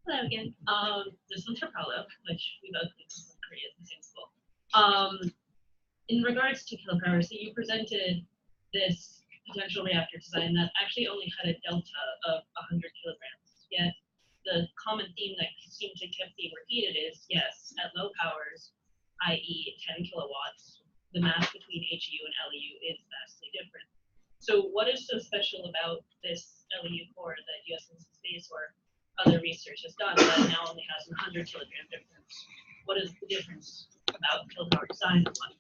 Hello again. This one's for Paolo, which we both did in Korea at the same school. In regards to kilopower, so you presented this potential reactor design that actually only had a delta of 100 kilograms. Yet the common theme that seemed to keep being repeated is, yes, at low powers, i.e. 10 kilowatts, the mass between HEU and LEU is vastly different. So what is so special about this LEU core that US Space or other research has done that now only has a 100 kilogram difference? What is the difference about kilopower design and what?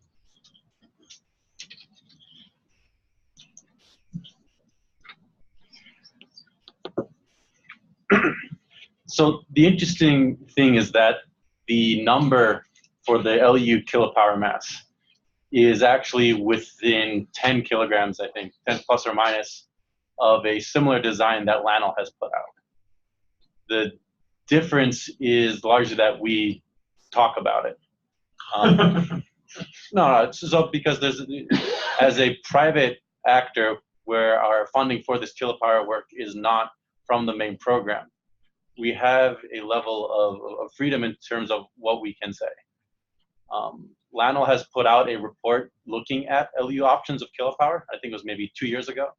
So the interesting thing is that the number for the LEU kilopower mass is actually within 10 kilograms, I think, 10 plus or minus, of a similar design that LANL has put out. The difference is largely that we talk about it. No, so because there's, as a private actor, where our funding for this kilopower work is not from the main program, we have a level of freedom in terms of what we can say. LANL has put out a report looking at LEU options of kilopower. I think it was maybe 2 years ago.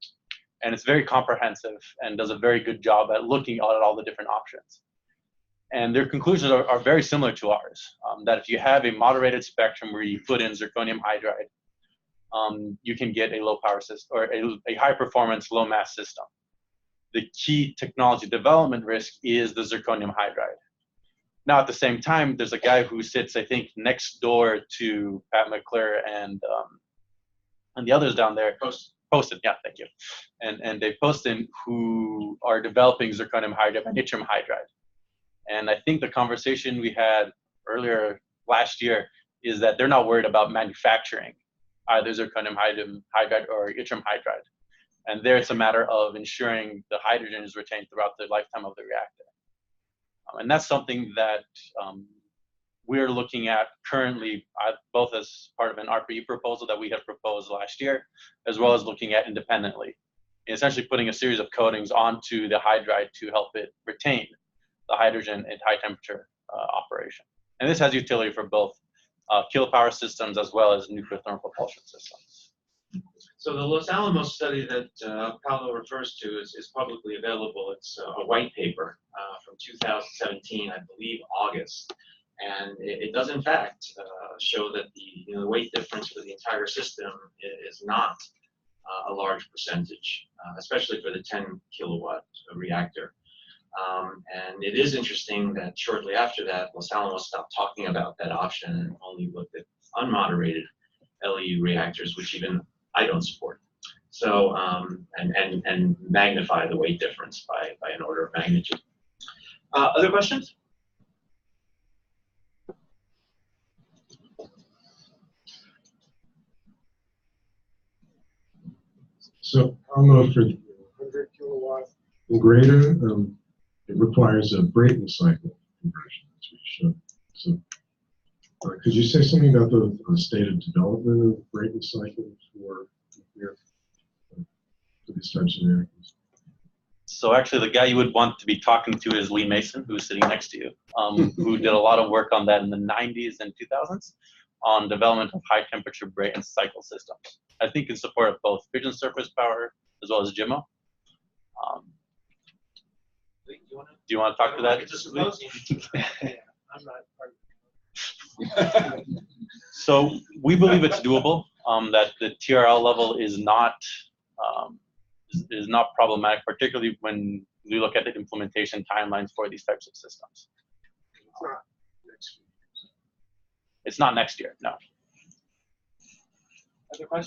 And it's very comprehensive and does a very good job at looking at all the different options. And their conclusions are very similar to ours, that if you have a moderated spectrum where you put in zirconium hydride, you can get a low power system or a high performance, low mass system. The key technology development risk is the zirconium hydride. Now, at the same time, there's a guy who sits, I think, next door to Pat McClure and the others down there. Posted, yeah, thank you. And Dave Poston, who are developing zirconium hydride and yttrium hydride. And I think the conversation we had earlier last year is that they're not worried about manufacturing either zirconium hydride or yttrium hydride. And there it's a matter of ensuring the hydrogen is retained throughout the lifetime of the reactor. And that's something that we're looking at currently, both as part of an RPE proposal that we had proposed last year, as well as looking at independently. And essentially putting a series of coatings onto the hydride to help it retain the hydrogen at high temperature operation. And this has utility for both kilopower systems as well as nuclear thermal propulsion systems. So the Los Alamos study that Paolo refers to is publicly available. It's a white paper from 2017, I believe August. And it does in fact show that the weight difference for the entire system is not a large percentage, especially for the 10 kilowatt reactor. And it is interesting that shortly after that, Los Alamos stopped talking about that option and only looked at unmoderated LEU reactors, which even I don't support. So, and magnify the weight difference by an order of magnitude. Other questions? So I'll know for 100 kilowatt and greater, it requires a Brayton cycle conversion, as we showed. So could you say something about the state of development of Brayton cycle for these types of reactors? So actually the guy you would want to be talking to is Lee Mason, who's sitting next to you, who did a lot of work on that in the 90s and 2000s on development of high temperature Brayton cycle systems. I think in support of both fission surface power as well as JIMO. Do you want to talk to that? I'm not part of it. So we believe it's doable, that the TRL level is not problematic, particularly when we look at the implementation timelines for these types of systems. It's not next year. It's not next year, no. Other questions?